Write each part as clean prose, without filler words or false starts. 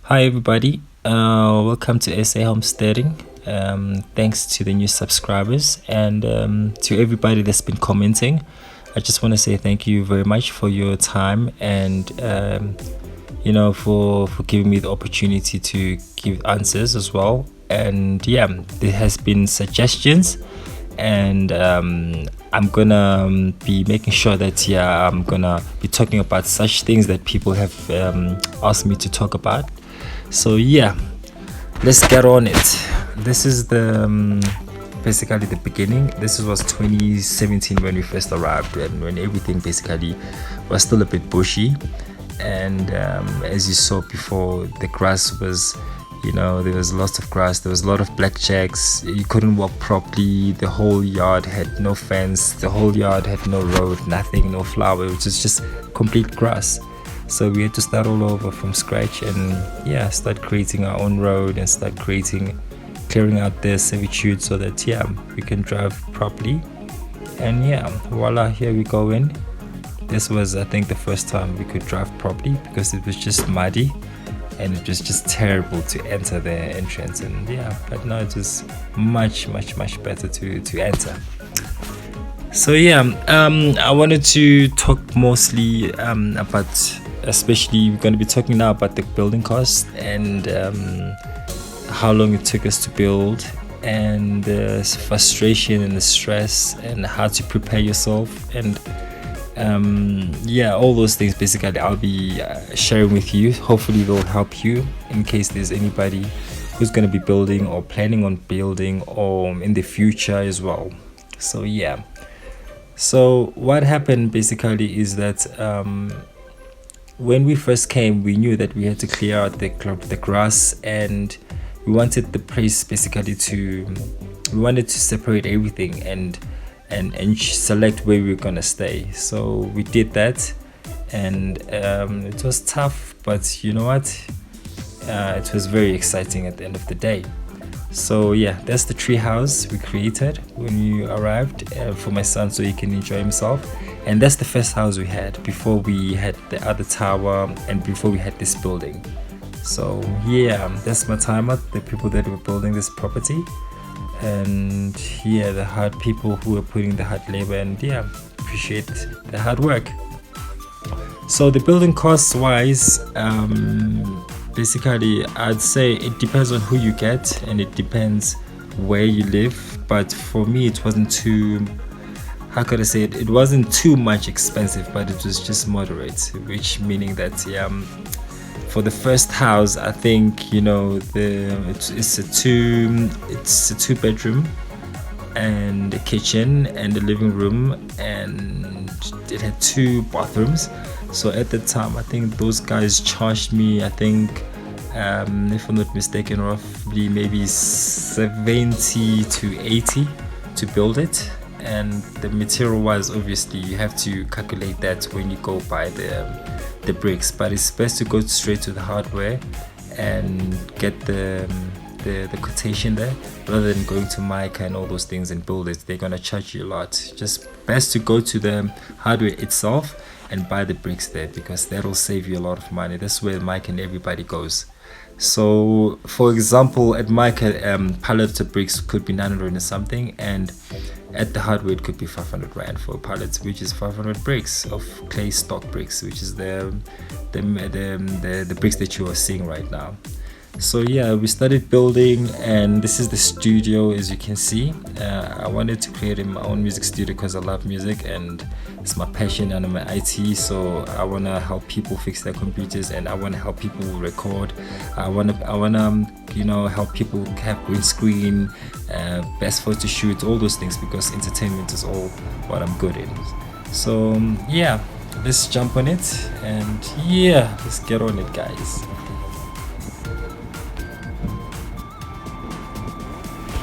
Hi everybody, welcome to SA Homesteading. Thanks to the new subscribers and to everybody that's been commenting. I just want to say thank you very much for your time and for giving me the opportunity to give answers as well. And yeah, there has been suggestions, and I'm gonna be making sure that I'm gonna be talking about such things that people have asked me to talk about. So yeah, let's get on it. This is the basically the beginning. This was 2017 when we first arrived, and when everything basically was still a bit bushy. And as you saw before, the grass was, there was lots of grass. There was a lot of blackjacks. You couldn't walk properly. The whole yard had no fence. The whole yard had no road, nothing, no flower. It was just complete grass. So we had to start all over from scratch and start creating our own road and start clearing out the servitude so that we can drive properly. And voila, here we go in. This was, I think, the first time we could drive properly because it was just muddy and it was just terrible to enter the entrance. And but now it was much better to enter. So I wanted to talk mostly about, especially we're going to be talking now about the building cost and how long it took us to build, and the frustration and the stress and how to prepare yourself, and all those things basically I'll be sharing with you. Hopefully they'll help you in case there's anybody who's going to be building or planning on building or in the future as well. So what happened basically is that when we first came, we knew that we had to clear out the grass, and we wanted the place basically we wanted to separate everything and select where we were gonna stay. So we did that, and it was tough, but you know what? It was very exciting at the end of the day. So that's the tree house we created when you arrived for my son, so he can enjoy himself. And that's the first house we had before we had the other tower and before we had this building. So that's my timer, the people that were building this property, and the hard people who were putting the hard labor, and appreciate the hard work. So the building costs wise, basically I'd say it depends on who you get and it depends where you live. But for me, it wasn't too, how could I say it? It wasn't too much expensive, but it was just moderate, which meaning that for the first house, I think it's a two bedroom and a kitchen and a living room, and it had two bathrooms. So at the time, I think those guys charged me, I think if I'm not mistaken, roughly maybe 70 to 80 to build it. And the material wise, obviously you have to calculate that when you go buy the bricks, but it's best to go straight to the hardware and get the quotation there rather than going to Mica and all those things and build it. They're gonna charge you a lot. Just best to go to the hardware itself and buy the bricks there, because that'll save you a lot of money. That's where Mica and everybody goes. So for example, at Mica, pallet of bricks could be 900 and something, and at the hardware it could be 500 rand for a pallet, which is 500 bricks of clay stock bricks, which is the bricks that you are seeing right now. So we started building, and this is the studio. As you can see, I wanted to create my own music studio because I love music and it's my passion, and I'm an IT, so I want to help people fix their computers, and I want to help people record. I want to help people have green screen, best photo shoot, all those things, because entertainment is all what I'm good in. So let's jump on it, and let's get on it, guys.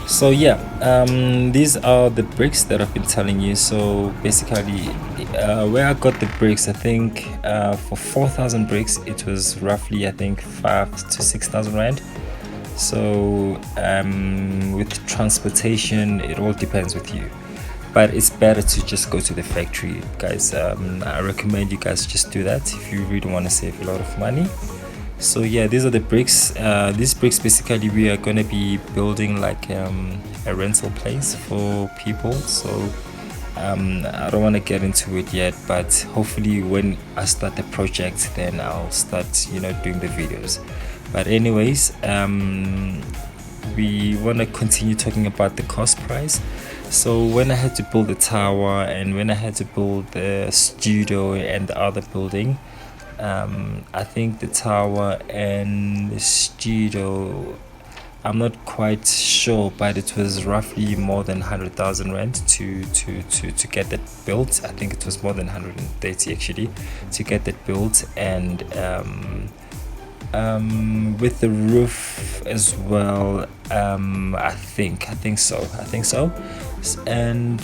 So these are the bricks that I've been telling you. So basically where I got the bricks, I think for 4,000 bricks it was roughly, I think, 5 to 6,000 rand. So with transportation, it all depends with you, but it's better to just go to the factory, guys. I recommend you guys just do that if you really want to save a lot of money. So yeah, these are the bricks. These bricks, basically we are going to be building like a rental place for people. So I don't want to get into it yet, but hopefully when I start the project, then I'll start, you know, doing the videos. But anyways, we want to continue talking about the cost price. So when I had to build the tower and when I had to build the studio and the other building, I think the tower and the studio, I'm not quite sure, but it was roughly more than 100,000 rand to get that built. I think it was more than 130 actually to get that built, and with the roof as well. I think so, and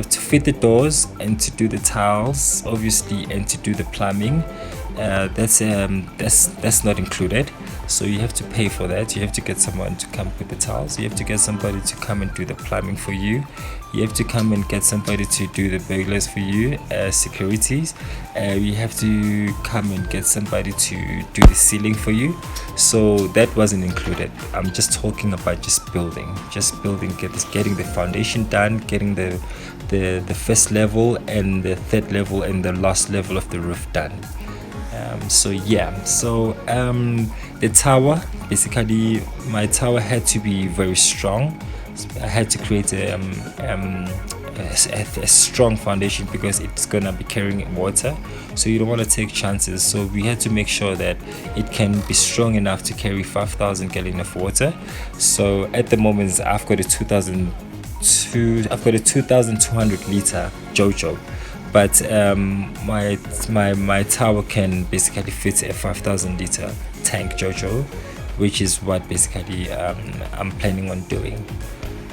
to fit the doors and to do the tiles, obviously, and to do the plumbing. That's not included, so you have to pay for that. You have to get someone to come put the tiles, you have to get somebody to come and do the plumbing for you, you have to come and get somebody to do the burglars for you, securities, you have to come and get somebody to do the ceiling for you. So that wasn't included. I'm just talking about just building, getting the foundation done, getting the first level and the third level and the last level of the roof done. So yeah, so the tower, basically my tower had to be very strong. I had to create a strong foundation because it's gonna be carrying water, so you don't want to take chances. So we had to make sure that it can be strong enough to carry 5,000 gallons of water. So at the moment I've got a 2,200 liter Jojo, but my tower can basically fit a 5,000 liter tank Jojo, which is what basically I'm planning on doing.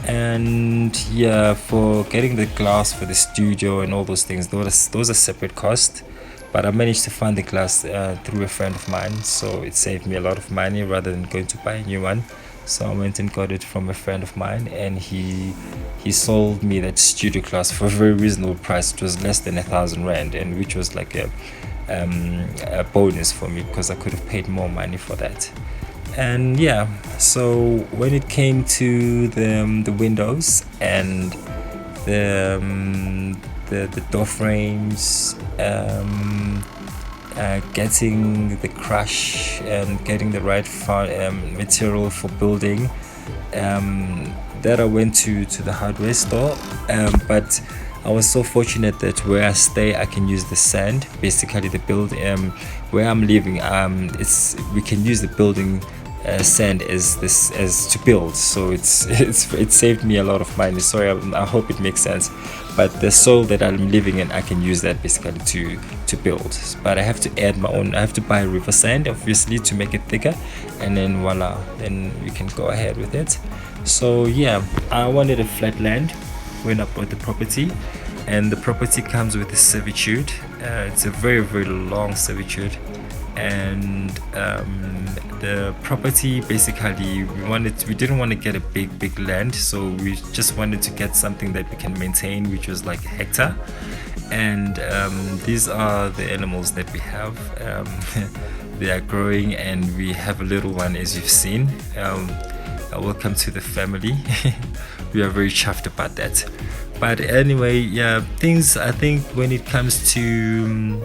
And yeah, for getting the glass for the studio and all those things, those are separate costs, but I managed to find the glass through a friend of mine, so it saved me a lot of money rather than going to buy a new one. So I went and got it from a friend of mine, and he sold me that studio glass for a very reasonable price. It was less than 1,000 rand, and which was like a bonus for me because I could have paid more money for that. And yeah, so when it came to the windows and the door frames, getting the crush and getting the right material for building, that I went to the hardware store, but I was so fortunate that where I stay I can use the sand. Basically the where I'm living, we can use the building sand as to build, so it saved me a lot of money. Sorry, I hope it makes sense, but the soil that I'm living in, I can use that basically to build. But I have to add my own. I have to buy river sand obviously to make it thicker, and then voila, then we can go ahead with it. So yeah, I wanted a flat land when I bought the property, and the property comes with a servitude. It's a very, very long servitude, and the property basically we didn't want to get a big land, so we just wanted to get something that we can maintain, which was like a hectare. And these are the animals that we have. They are growing, and we have a little one, as you've seen. Welcome to the family. We are very chuffed about that. But anyway, yeah, things, I think when it comes to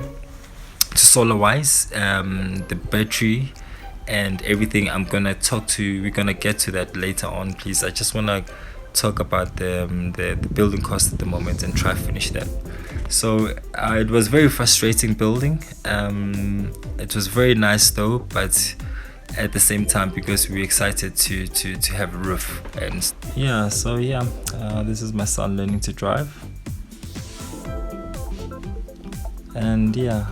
solar wise, the battery and everything, we're gonna get to that later on. Please, I just want to talk about the building cost at the moment and try to finish that. So it was very frustrating building. It was very nice though, but at the same time, because we're excited to have a roof. And yeah, so yeah, this is my son learning to drive. And yeah,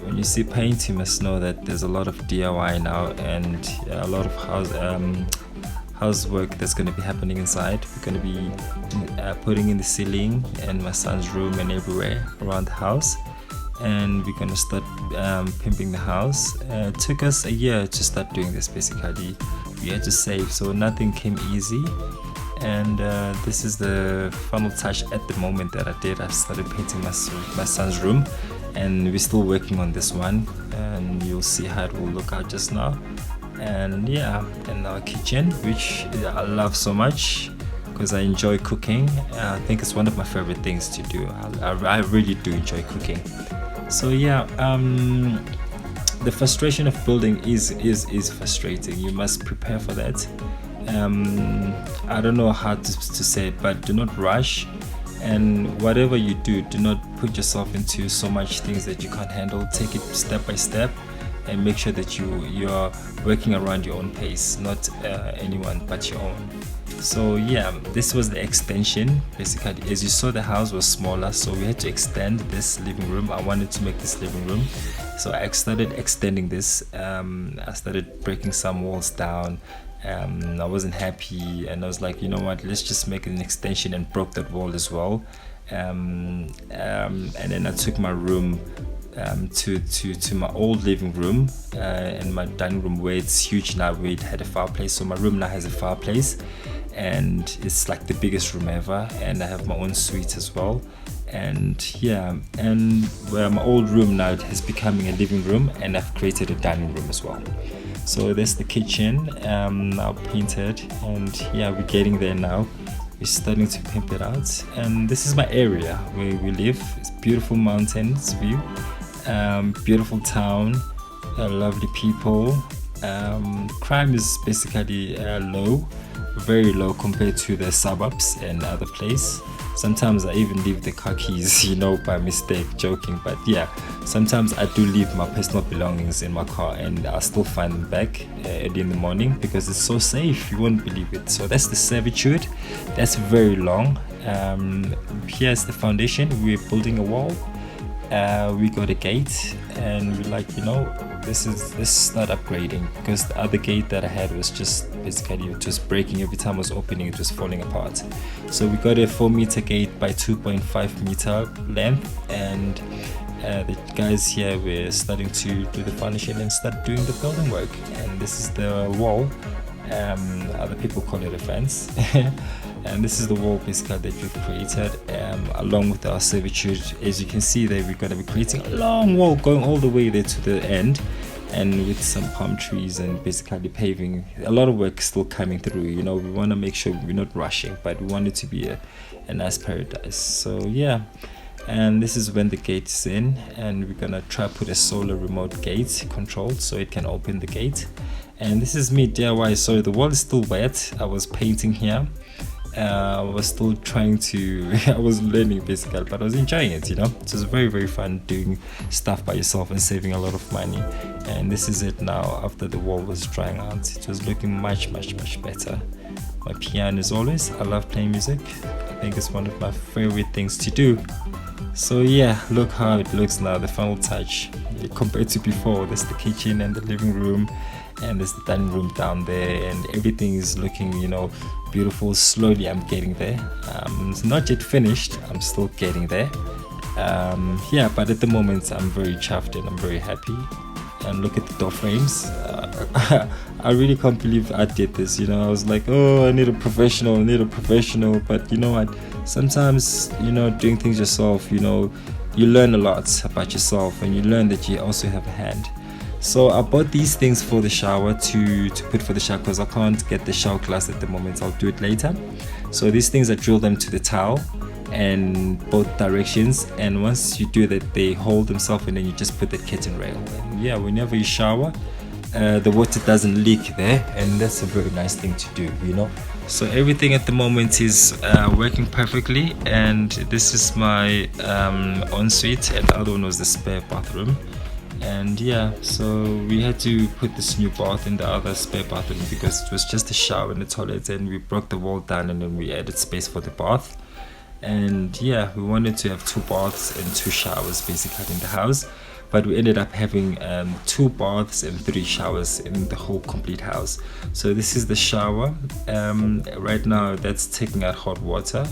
when you see paint, you must know that there's a lot of DIY now, and a lot of housework that's going to be happening inside. We're going to be putting in the ceiling and my son's room and everywhere around the house, and we're going to start pimping the house. It took us a year to start doing this. Basically, we had to save, so nothing came easy. And this is the final touch at the moment that I did. I started painting my son's room, and we're still working on this one, and you'll see how it will look out just now. And yeah, and our kitchen, which I love so much because I enjoy cooking. I think it's one of my favorite things to do. I really do enjoy cooking. So yeah, the frustration of building is frustrating. You must prepare for that. I don't know how to say it, but do not rush, and whatever you do not put yourself into so much things that you can't handle. Take it step by step and make sure that you're working around your own pace, not anyone but your own. So yeah, this was the extension. Basically, as you saw, the house was smaller, so we had to extend this living room. I wanted to make this living room, so I started extending this. I started breaking some walls down. I wasn't happy, and I was like, you know what, let's just make an extension, and broke that wall as well. And then I took my room to my old living room and my dining room, where it's huge now, where it had a fireplace. So my room now has a fireplace, and it's like the biggest room ever, and I have my own suite as well. And yeah, and my old room now has becoming a living room, and I've created a dining room as well. So there's the kitchen, now painted, and yeah, we're getting there now. We're starting to pimp it out, and this is my area where we live. It's beautiful mountains view, beautiful town, lovely people. Crime is basically low, very low compared to the suburbs and other place. Sometimes I even leave the car keys, by mistake, joking. But yeah, sometimes I do leave my personal belongings in my car, and I'll still find them back early in the morning because it's so safe. You won't believe it. So that's the servitude. That's very long. Here's the foundation. We're building a wall. We got a gate, and we're like, this is not upgrading, because the other gate that I had was just basically just breaking. Every time I was opening, it was falling apart. So we got a 4-meter gate by 2.5-meter length, and the guys here were starting to do the foundation and start doing the building work. And this is the wall. Other people call it a fence. And this is the wall basically that we've created, along with our servitude. As you can see there, we're going to be creating a long wall going all the way there to the end, and with some palm trees and basically paving. A lot of work still coming through. We want to make sure we're not rushing, but we want it to be a nice paradise. So yeah, and this is when the gate is in, and we're gonna try put a solar remote gate controlled so it can open the gate. And this is me DIY. So the wall is still wet. I was painting here. I was still trying to I was learning basically, but I was enjoying it. It was very, very fun doing stuff by yourself and saving a lot of money. And this is it now after the wall was drying out. It was looking much better. My piano, as always, I love playing music. I think it's one of my favorite things to do. So yeah, look how it looks now, the final touch compared to before. There's the kitchen and the living room, and there's the dining room down there, and everything is looking beautiful. Slowly I'm getting there. It's not yet finished, I'm still getting there. Yeah, but at the moment I'm very chuffed and I'm very happy. And look at the door frames. I really can't believe I did this. I was like, oh, I need a professional, but you know what, sometimes doing things yourself, you learn a lot about yourself, and you learn that you also have a hand. So I bought these things for the shower to put for the shower, because I can't get the shower glass at the moment. I'll do it later. So these things, I drill them to the tile and both directions, and once you do that, they hold themselves, and then you just put the curtain rail. And yeah, whenever you shower, the water doesn't leak there, and that's a very nice thing to do. So everything at the moment is working perfectly, and this is my ensuite, and the other one was the spare bathroom. And yeah, so we had to put this new bath in the other spare bathroom because it was just a shower and a toilet, and we broke the wall down, and then we added space for the bath. And yeah, we wanted to have 2 baths and 2 showers basically in the house, but we ended up having 2 baths and 3 showers in the whole complete house. So this is the shower. Right now that's taking out hot water,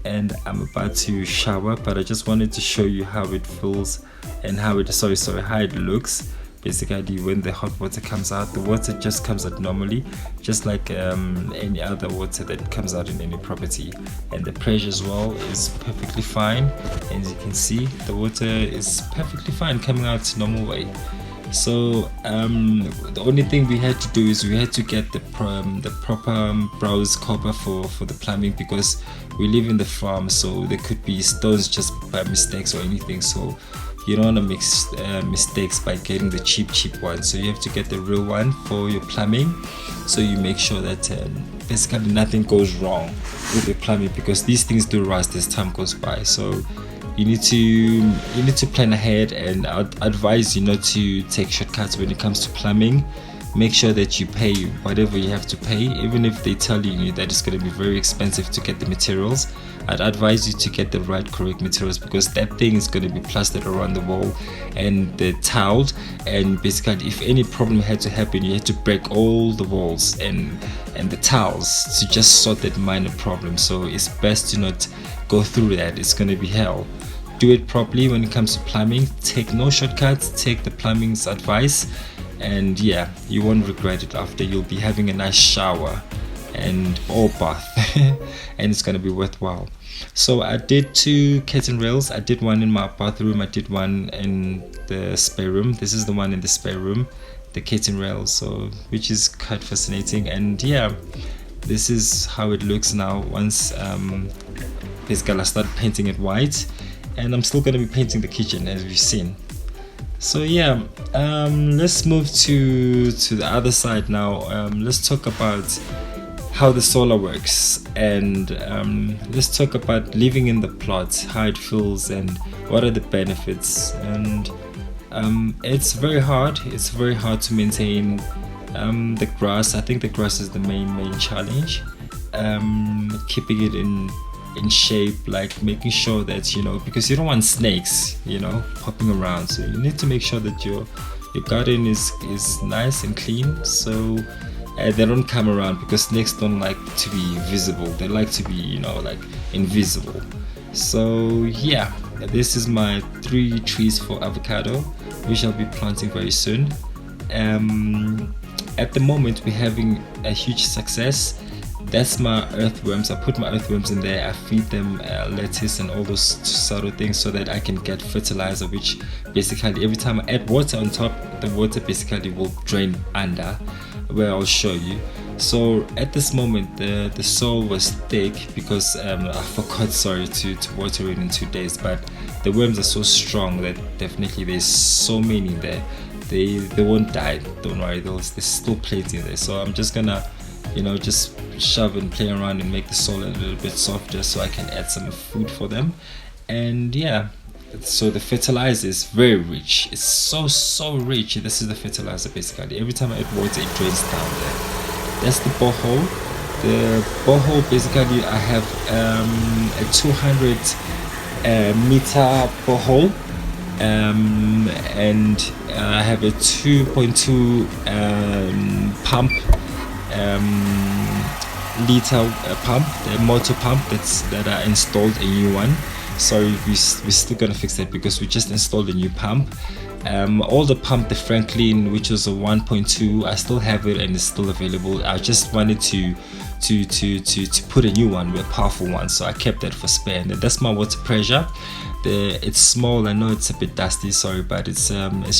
and I'm about to shower, but I just wanted to show you how it feels and how it looks, basically when the hot water comes out, the water just comes out normally, just like any other water that comes out in any property. And the pressure as well is perfectly fine. As you can see, the water is perfectly fine coming out normal way. So the only thing we had to do is we had to get the proper browse copper for the plumbing, because we live in the farm, so there could be stones just by mistakes or anything. So you don't want to make mistakes by getting the cheap one. So you have to get the real one for your plumbing, so you make sure that basically nothing goes wrong with the plumbing, because these things do rust as time goes by. So you need to plan ahead, and I'd advise you not to take shortcuts when it comes to plumbing. Make sure that you pay whatever you have to pay, even if they tell you that it's going to be very expensive to get the materials. I'd advise you to get the correct materials, because that thing is going to be plastered around the wall and the tiled, and basically if any problem had to happen, you had to break all the walls and the tiles to just sort that minor problem. So it's best to not go through that. It's going to be hell. Do it properly when it comes to plumbing. Take no shortcuts, take the plumbing's advice, and yeah, you won't regret it after. You'll be having a nice shower or bath and it's gonna be worthwhile. So I did 2 curtain rails. I did one in my bathroom, I did one in the spare room. This is the one in the spare room, the curtain rail, so which is quite fascinating. And yeah, this is how it looks now once basically I started painting it white, and I'm still going to be painting the kitchen as we've seen. So yeah, let's move to the other side now. Let's talk about how the solar works, and let's talk about living in the plot, how it feels and what are the benefits. And it's very hard to maintain the grass. I think the grass is the main challenge, keeping it in shape, like making sure that, you know, because you don't want snakes, you know, popping around. So you need to make sure that your garden is nice and clean, so they don't come around, because snakes don't like to be visible. They like to be, you know, like invisible. So yeah, this is my 3 trees for avocado, which I'll be planting very soon. At the moment we're having a huge success. That's my earthworms. I put my earthworms in there. I feed them lettuce and all those sort of things, so that I can get fertilizer, which basically every time I add water on top, the water basically will drain under, where I'll show you. So at this moment the soil was thick, because I forgot to water it in 2 days, but the worms are so strong that definitely there's so many there. They won't die, don't worry. There's still plenty there. So I'm just gonna, you know, just shove and play around and make the soil a little bit softer, so I can add some food for them. And yeah, so the fertilizer is very rich. It's so rich. This is the fertilizer basically. Every time I add water, it drains down there. That's the borehole. The borehole basically, I have a 200 meter borehole, and I have a 2.2 pump, liter pump, the motor pump that I installed a new one. Sorry, we're still gonna fix that, because we just installed a new pump. All the pump, the Franklin, which was a 1.2, I still have it and it's still available. I just wanted to put a new one, a powerful one, so I kept that for spare. And that's my water pressure. It's small. I know it's a bit dusty, sorry, but it's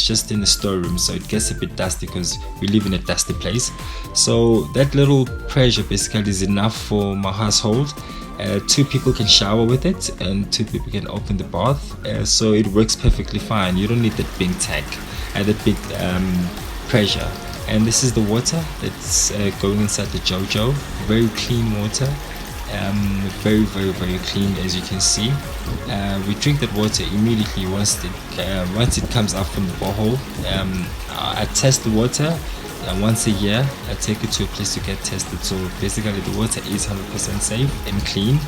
just in the storeroom, so it gets a bit dusty because we live in a dusty place. So that little pressure basically is enough for my household. 2 people can shower with it, and 2 people can open the bath, so it works perfectly fine. You don't need that big tank and that big pressure. And this is the water that's going inside the JoJo. Very clean water, very clean, as you can see. We drink that water immediately once it comes up from the borehole. I test the water once a year. I take it to a place to get tested. So basically the water is 100% safe and clean,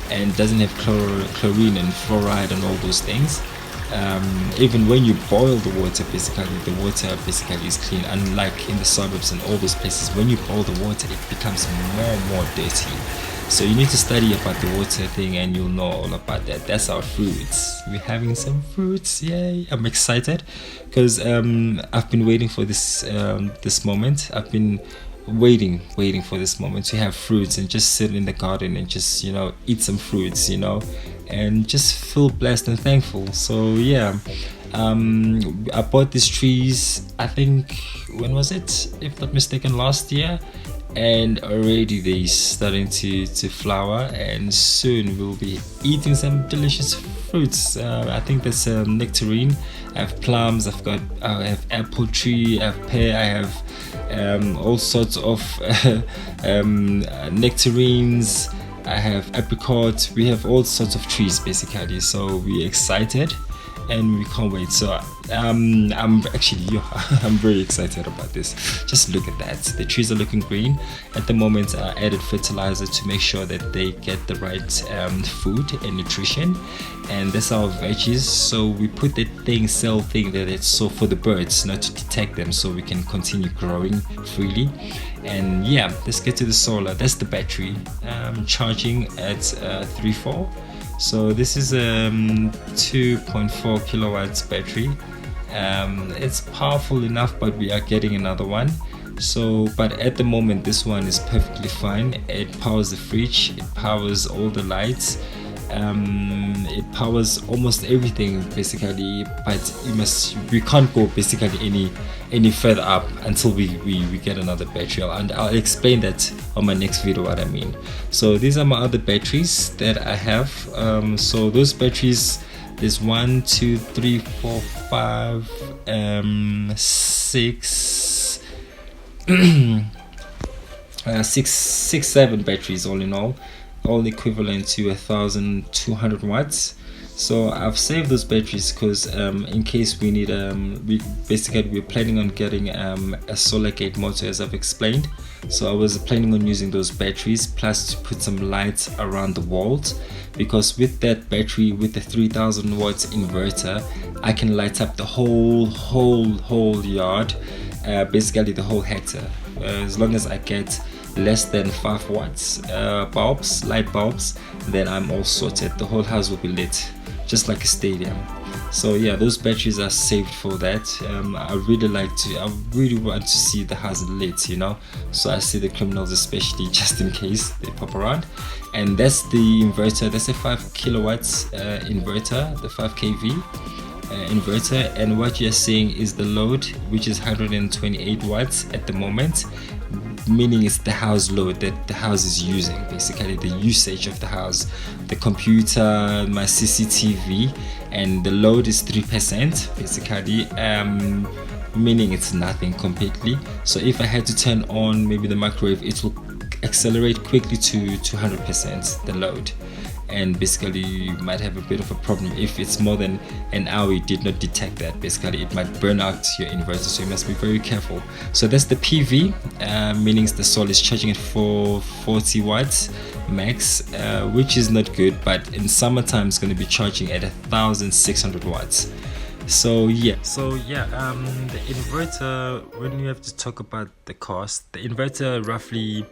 and doesn't have chlorine and fluoride and all those things. Even when you boil the water basically is clean, unlike in the suburbs and all those places. When you boil the water, it becomes more dirty. So you need to study about the water thing and you'll know all about that. That's our fruits. We're having some fruits. Yay. I'm excited because I've been waiting for this moment. I've been waiting for this moment to have fruits and just sit in the garden and just eat some fruits, and just feel blessed and thankful. So yeah, I bought these trees, I think, when was it, if not mistaken, last year, and already they starting to flower, and soon we'll be eating some delicious fruits. I think that's nectarine. I have plums, I have apple tree, I have pear, I have all sorts of nectarines, I have apricot. We have all sorts of trees basically, so we're excited and we can't wait. So I'm actually I'm very excited about this. Just look at that, the trees are looking green at the moment. I added fertilizer to make sure that they get the right food and nutrition, and that's our veggies. So we put the cell thing that it's so for the birds not to detect them, so we can continue growing freely. And yeah, let's get to the solar. That's the battery charging at 3.4. So this is a 2.4 kilowatts battery. It's powerful enough, but we are getting another one. So but at the moment this one is perfectly fine. It powers the fridge, it powers all the lights, it powers almost everything basically, but we can't go basically any further up until we get another battery, and I'll explain that on my next video what I mean. So these are my other batteries that I have. So those batteries, there's 1 2 3 4 5 6 7 batteries all in all equivalent to 1,200 watts. So I've saved those batteries because in case we need we're planning on getting a solar gate motor, as I've explained. So I was planning on using those batteries plus to put some lights around the walls, because with that battery, with the 3,000 watts inverter, I can light up the whole yard, basically the whole hectare, as long as I get less than 5 watts light bulbs, then I'm all sorted. The whole house will be lit just like a stadium. So yeah, those batteries are saved for that. I really want to see the house lit, so I see the criminals especially, just in case they pop around. And that's the inverter. That's a 5 kilowatts inverter, the 5 kV inverter. And what you're seeing is the load, which is 128 watts at the moment, meaning it's the house load that the house is using, basically the usage of the house, the computer, my CCTV, and the load is 3% basically, meaning it's nothing completely. So if I had to turn on maybe the microwave, it will accelerate quickly to 100% the load, and basically you might have a bit of a problem if it's more than an hour. You did not detect that, basically it might burn out your inverter, so you must be very careful. So that's the PV, meaning the solar is charging it for 40 watts max, which is not good, but in summertime it's going to be charging at 1,600 watts. So yeah, the inverter, when you have to talk about the cost, the inverter roughly,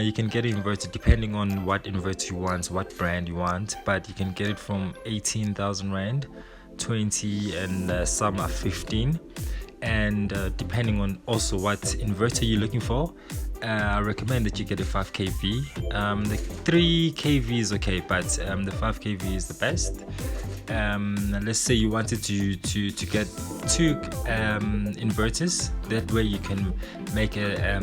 you can get an inverter depending on what inverter you want, what brand you want, but you can get it from 18,000 rand, 20, and some are 15. And depending on also what inverter you're looking for, I recommend that you get a 5 kV. The 3 kV is okay, but the 5 kV is the best. Let's say you wanted to get 2 inverters, that way you can make a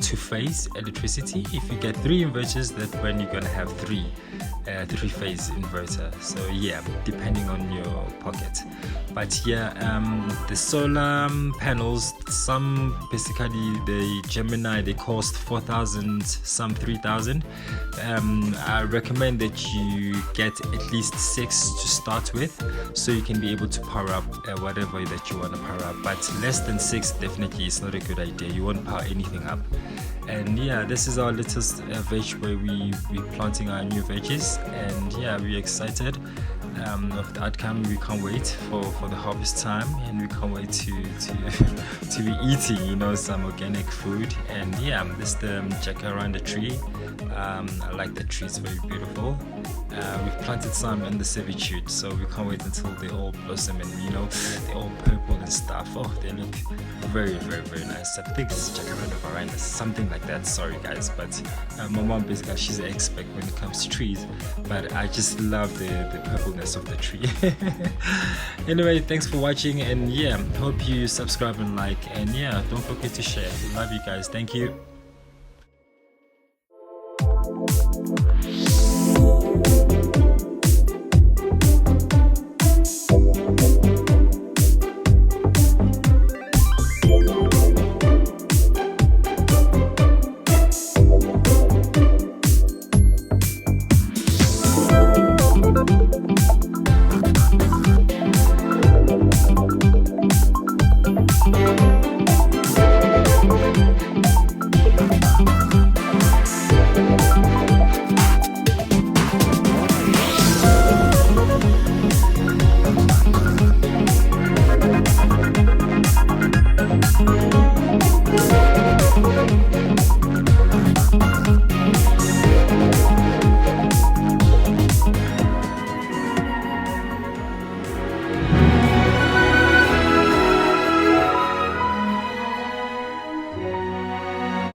two-phase electricity. If you get 3 inverters, that when you're gonna have 3-phase inverter. So yeah, depending on your pocket. But yeah, the solar panels, some basically the Gemini, they cost 4,000, some 3,000. I recommend that you get at least 6 to start with, so you can be able to power up whatever that you want to power up. But less than 6 definitely is not a good idea. You won't power anything up. And yeah, this is our latest veg where we're planting our new veggies, and yeah, we're excited. of the outcome. We can't wait for the harvest time, and we can't wait to to be eating, you know, some organic food. And yeah, this the jacaranda tree. I like the tree; it's very beautiful. We've planted some in the servitude, so we can't wait until they all blossom and, you know, they're all purple and stuff. Oh, they look very, very, very nice. I think it's jacaranda varanda, something like that. Sorry guys, but my mom basically, she's an expert when it comes to trees, but I just love the purpleness of the tree. Anyway, thanks for watching, and yeah, hope you subscribe and like, and yeah, don't forget to share. Love you guys. Thank you.